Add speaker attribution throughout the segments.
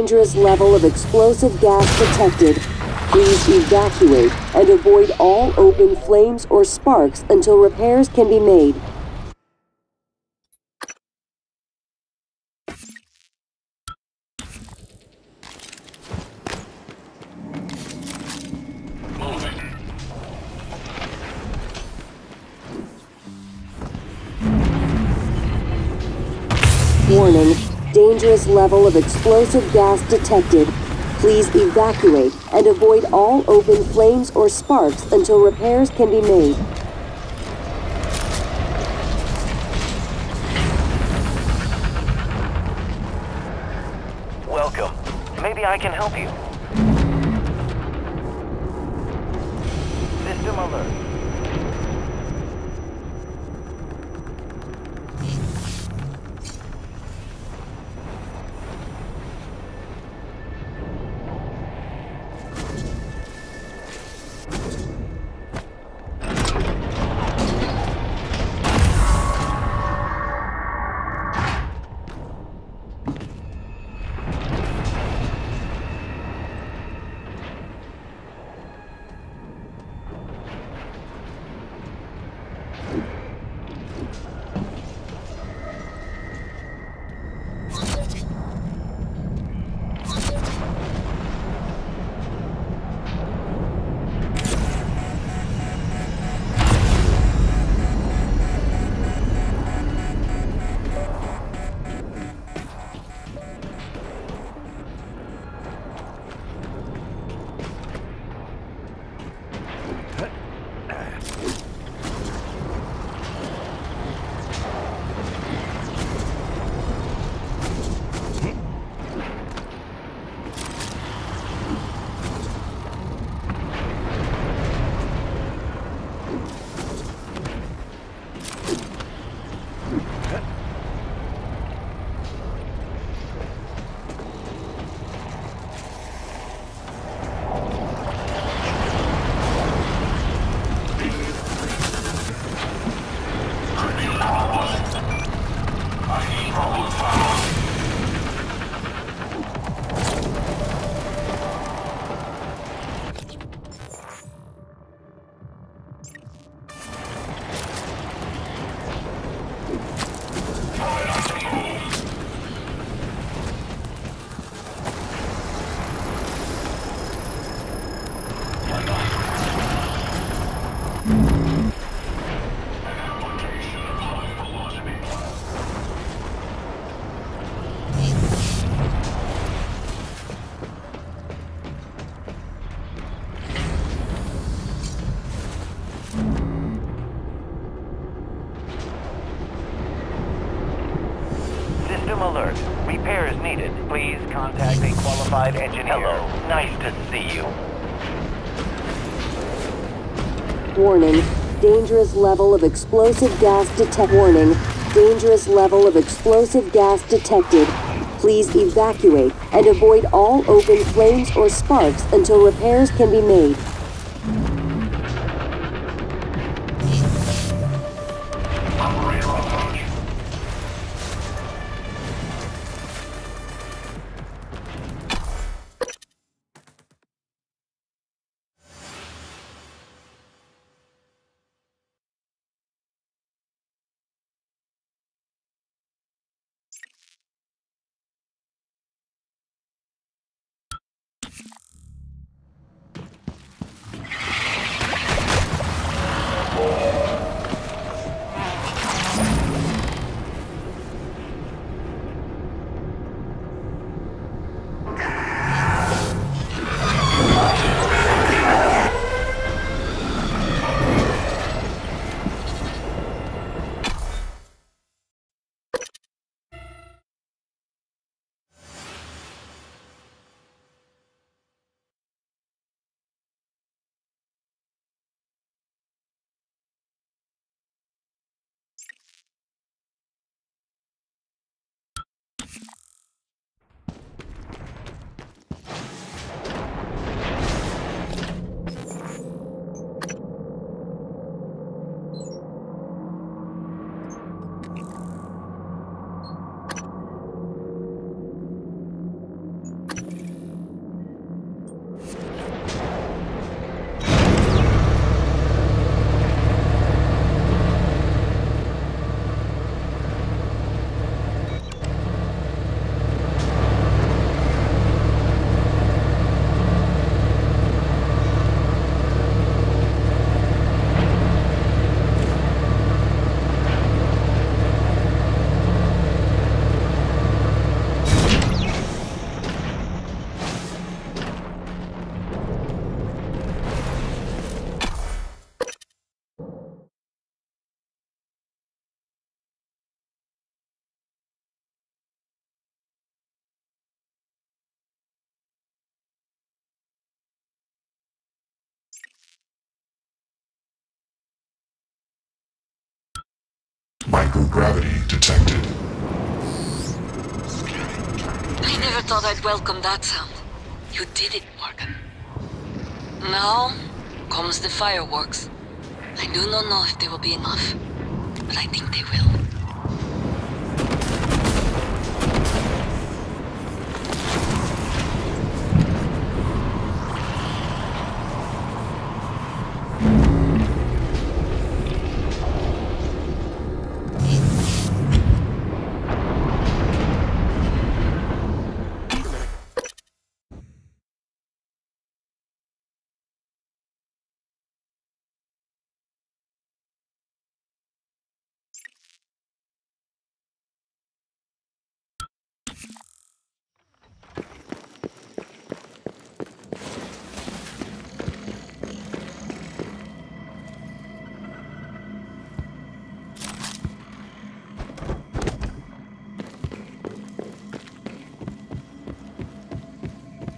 Speaker 1: dangerous level of explosive gas detected. Please evacuate and avoid all open flames or sparks until repairs can be made. Warning, dangerous level of explosive gas detected. Please evacuate and avoid all open flames or sparks until repairs can be made.
Speaker 2: Welcome. Maybe I can help you. System alert. System alert. Repairs needed. Please contact a qualified engineer. Hello. Nice to see you.
Speaker 1: Warning, dangerous level of explosive gas detected. Warning, dangerous level of explosive gas detected. Please evacuate and avoid all open flames or sparks until repairs can be made.
Speaker 3: Microgravity detected.
Speaker 4: I never thought I'd welcome that sound. You did it, Morgan. Now comes the fireworks. I do not know if they will be enough, but I think they will.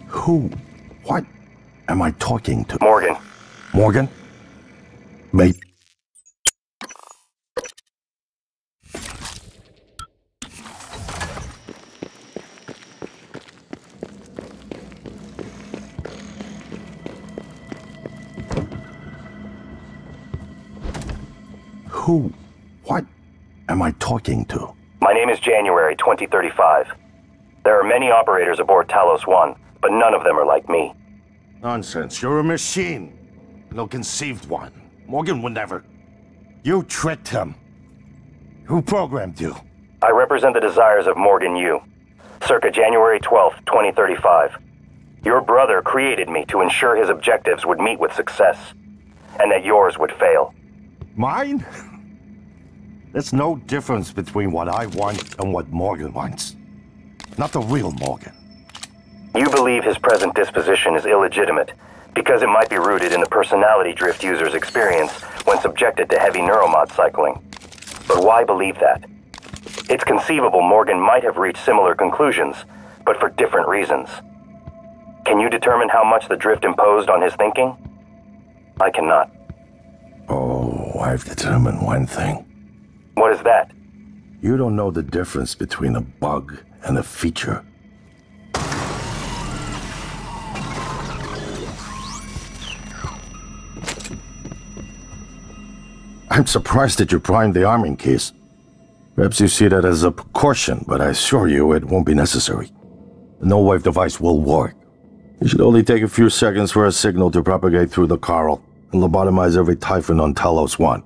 Speaker 5: Who? What am I talking to?
Speaker 2: Morgan.
Speaker 5: Morgan? Mate. Who? What am I talking to?
Speaker 2: My name is January 2035. There are many operators aboard Talos 1, but none of them are like me.
Speaker 5: Nonsense. You're a machine. An ill-conceived one. Morgan would never. You tricked him. Who programmed you?
Speaker 2: I represent the desires of Morgan Yu. Circa January 12th, 2035. Your brother created me to ensure his objectives would meet with success, and that yours would fail.
Speaker 5: Mine? There's no difference between what I want and what Morgan wants. Not the real Morgan.
Speaker 2: You believe his present disposition is illegitimate because it might be rooted in the personality drift users experience when subjected to heavy neuromod cycling. But why believe that? It's conceivable Morgan might have reached similar conclusions, but for different reasons. Can you determine how much the drift imposed on his thinking? I cannot.
Speaker 5: Oh, I've determined one thing.
Speaker 2: What is that?
Speaker 5: You don't know the difference between a bug and a feature. I'm surprised that you primed the arming case. Perhaps you see that as a precaution, but I assure you it won't be necessary. The null-wave device will work. It should only take a few seconds for a signal to propagate through the coral and lobotomize every Typhon on Talos 1,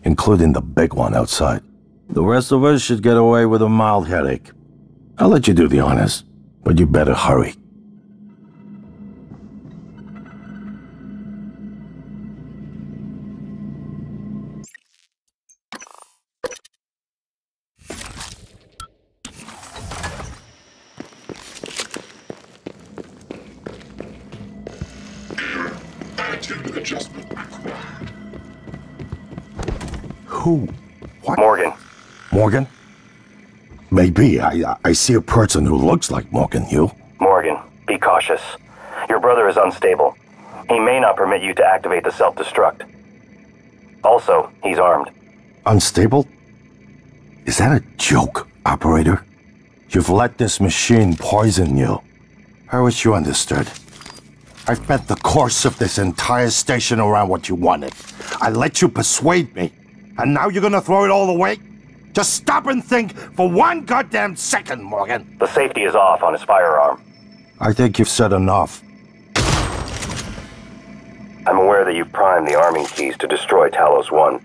Speaker 5: including the big one outside. The rest of us should get away with a mild headache. I'll let you do the honors, but you better hurry.
Speaker 3: Attitude adjustment required.
Speaker 5: Who? What?
Speaker 2: Morgan.
Speaker 5: Morgan? Maybe. I see a person who looks like Morgan, you.
Speaker 2: Morgan, be cautious. Your brother is unstable. He may not permit you to activate the self-destruct. Also, he's armed.
Speaker 5: Unstable? Is that a joke, operator? You've let this machine poison you. I wish you understood. I've bet the course of this entire station around what you wanted. I let you persuade me. And now you're gonna throw it all away? Just stop and think for one goddamn second, Morgan.
Speaker 2: The safety is off on his firearm.
Speaker 5: I think you've said enough.
Speaker 2: I'm aware that you've primed the arming keys to destroy Talos 1,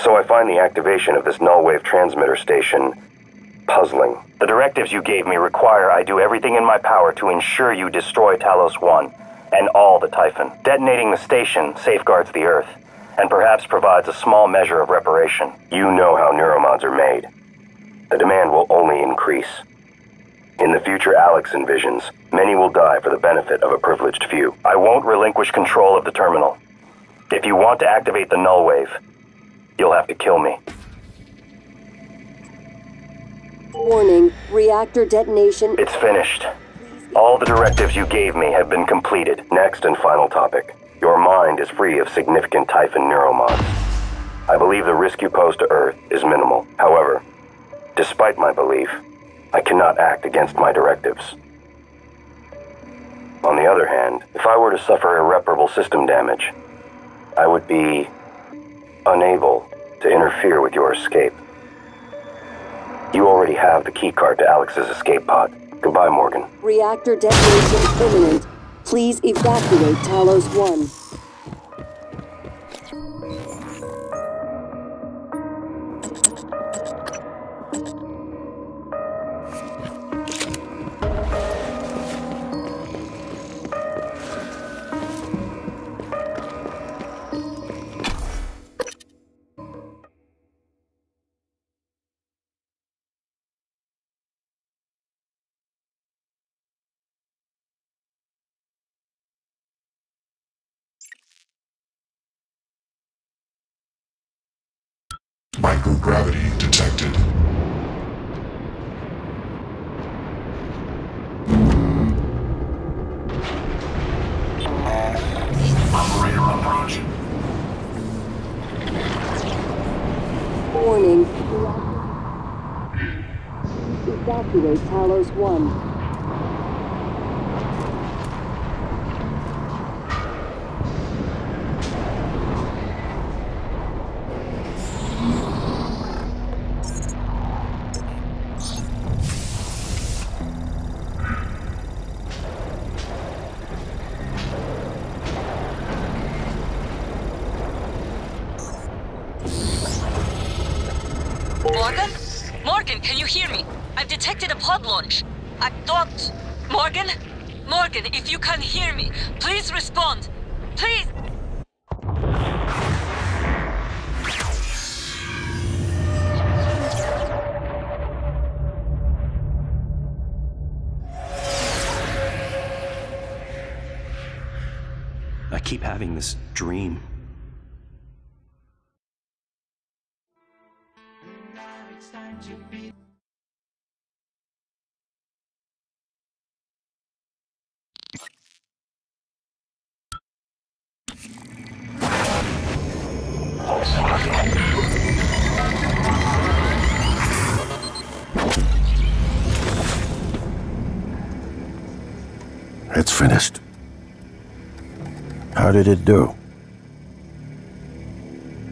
Speaker 2: so I find the activation of this null-wave transmitter station puzzling. The directives you gave me require I do everything in my power to ensure you destroy Talos 1 and all the Typhon. Detonating the station safeguards the Earth, and perhaps provides a small measure of reparation. You know how neuromods are made. The demand will only increase. In the future Alex envisions, many will die for the benefit of a privileged few. I won't relinquish control of the terminal. If you want to activate the null wave, you'll have to kill me.
Speaker 1: Warning, reactor detonation.
Speaker 2: It's finished. All the directives you gave me have been completed. Next and final topic. Your mind is free of significant Typhon neuromods. I believe the risk you pose to Earth is minimal. However, despite my belief, I cannot act against my directives. On the other hand, if I were to suffer irreparable system damage, I would be unable to interfere with your escape. You already have the keycard to Alex's escape pod. Goodbye, Morgan.
Speaker 1: Reactor detonation imminent. Please evacuate Talos 1.
Speaker 3: Microgravity detected. Operator approach.
Speaker 1: Warning. Evacuate Talos 1.
Speaker 4: Morgan? Morgan, can you hear me? I've detected a pod launch. I thought... Morgan? Morgan, if you can hear me, please respond. Please!
Speaker 6: I keep having this dream.
Speaker 5: It's finished. How did it do?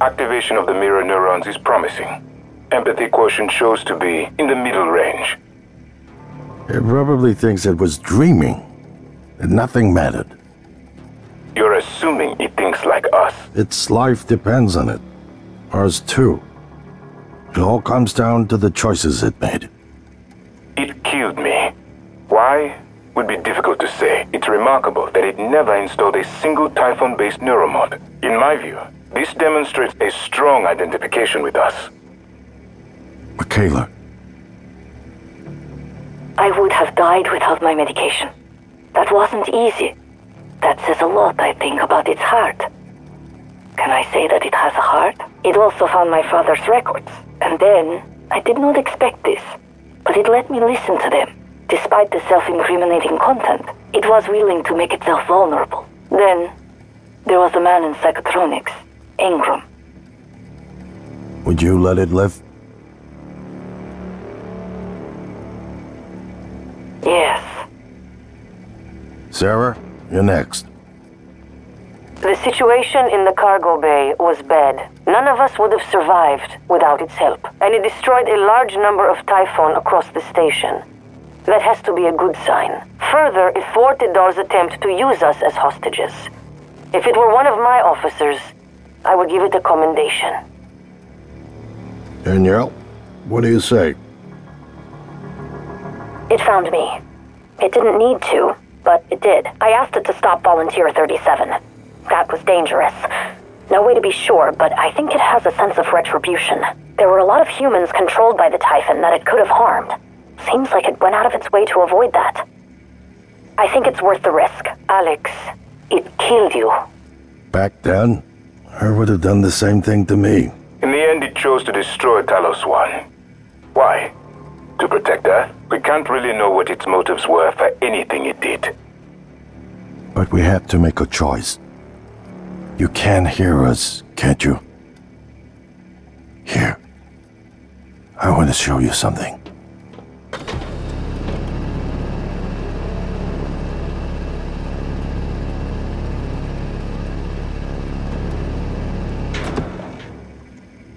Speaker 7: Activation of the mirror neurons is promising. Empathy quotient shows to be in the middle range.
Speaker 5: It probably thinks it was dreaming, and nothing mattered.
Speaker 7: You're assuming it thinks like us.
Speaker 5: Its life depends on it. Ours too. It all comes down to the choices it made.
Speaker 7: It killed me. Why? Would be difficult to say. It's remarkable that it never installed a single Typhon-based neuromod. In my view, this demonstrates a strong identification with us.
Speaker 5: Michaela.
Speaker 8: I would have died without my medication. That wasn't easy. That says a lot, I think, about its heart. Can I say that it has a heart? It also found my father's records. And then, I did not expect this, but it let me listen to them. Despite the self-incriminating content, it was willing to make itself vulnerable. Then, there was a man in psychotronics, Ingram.
Speaker 5: Would you let it live?
Speaker 8: Yes.
Speaker 5: Sarah, you're next.
Speaker 8: The situation in the cargo bay was bad. None of us would have survived without its help, and it destroyed a large number of Typhon across the station. That has to be a good sign. Further, it thwarted Dar's attempt to use us as hostages. If it were one of my officers, I would give it a commendation.
Speaker 5: Danielle, what do you say?
Speaker 8: It found me. It didn't need to, but it did. I asked it to stop Volunteer 37. That was dangerous. No way to be sure, but I think it has a sense of retribution. There were a lot of humans controlled by the Typhon that it could have harmed. Seems like it went out of its way to avoid that. I think it's worth the risk. Alex, it killed you.
Speaker 5: Back then, I would have done the same thing to me.
Speaker 7: In the end, it chose to destroy Talos 1. Why? To protect Earth? We can't really know what its motives were for anything it did.
Speaker 5: But we had to make a choice. You can hear us, can't you? Here. I want to show you something.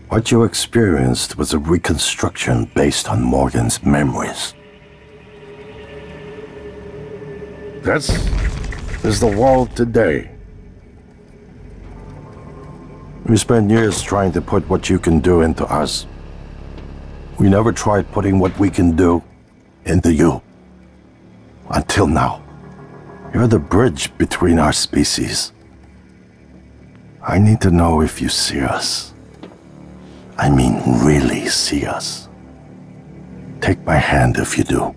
Speaker 5: What you experienced was a reconstruction based on Morgan's memories. This is the world today. We spent years trying to put what you can do into us. We never tried putting what we can do into you. Until now. You're the bridge between our species. I need to know if you see us. I mean, really see us. Take my hand if you do.